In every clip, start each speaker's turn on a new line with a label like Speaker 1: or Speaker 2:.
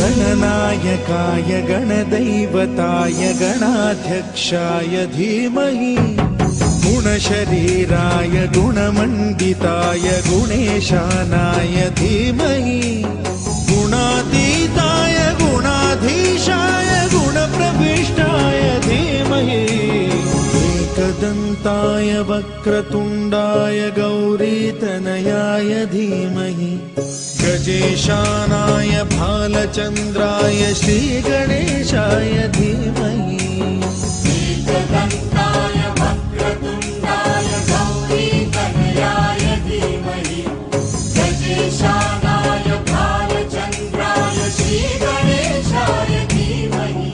Speaker 1: गणनायकाय गणदैवताय गणाध्यक्षाय धीमहि गुणशरीराय गुणमण्डिताय गुणेशानाय धीमहि गुणातीताय गुणाधीशाय गुणप्रविष्टाय धीमहि एकदन्ताय वक्रतुण्डाय गौरीतनयाय धीमहि गजेशानाय भालचन्द्राय श्रीगणेशाय धीमहि
Speaker 2: एकदन्ताय वक्रतुण्डाय गौरीतनयाय धीमहि गजेशानाय भालचन्द्राय श्रीगणेशाय धीमहि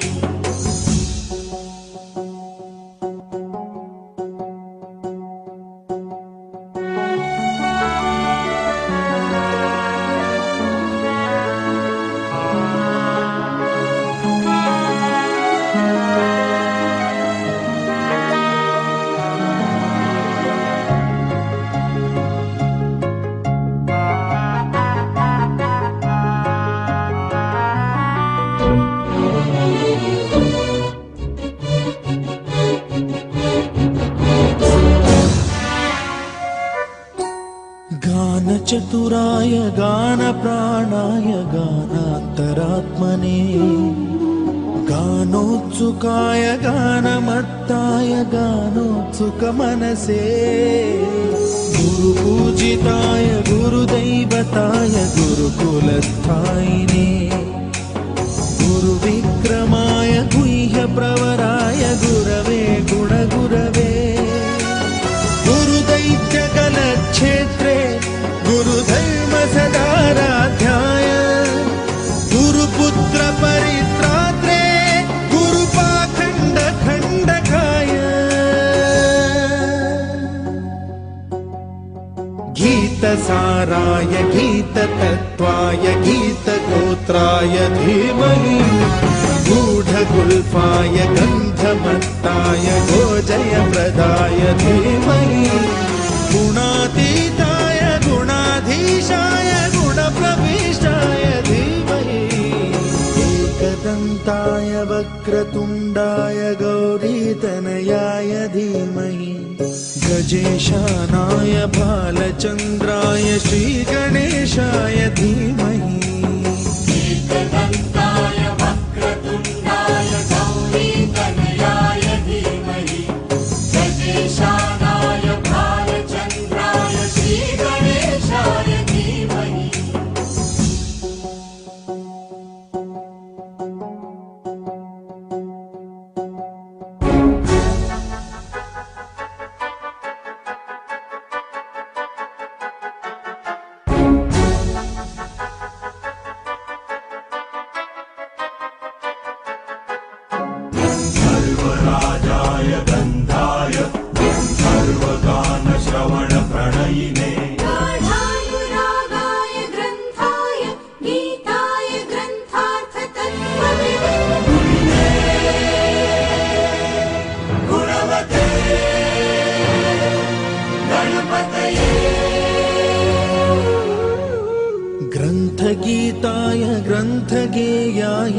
Speaker 1: गानचतुराय गानप्राणाय गानान्तरात्मने गानोत्सुकाय गानमत्ताय गानोत्सुकमनसे गुरुपूजिताय गुरुदैवताय गुरुकुलस्थायिने गुरुविक्रमाय गुह्यप्रवराय गुरवे गुणगुरवे गुरुदैत्यकलक्षेत्रे गुरुधर्म सदाराध्याय गुरुपुत्र परित्रात्रे गुरुपाखण्ड खण्डकाय गीतसाराय गीततत्त्वाय गीतगोत्राय धीमहि गूढगुल्फाय गन्धमत्ताय गोजयप्रदाय धीमहि गुणातीताय गुणाधीशाय गुणप्रविष्टाय धीमहि एकदन्ताय वक्रतुण्डाय गौरीतनयाय धीमहि गजेशानाय भालचन्द्राय श्रीगणेशाय धीमहि
Speaker 2: एकदन्ताय वक्रतुण्डाय गौरीतनयाय धीमहि गजेशानाय भालचन्द्राय श्रीगणेशाय धीमहि
Speaker 3: सर्वराजाय गन्धाय सर्वगानश्रवणप्रणयिने
Speaker 2: गाढानुरागाय ग्रन्थाय गीताय ग्रन्थार्थतत्त्वविदे गुणवते गणपतये
Speaker 1: ग्रन्थगीताय ग्रन्थगेयाय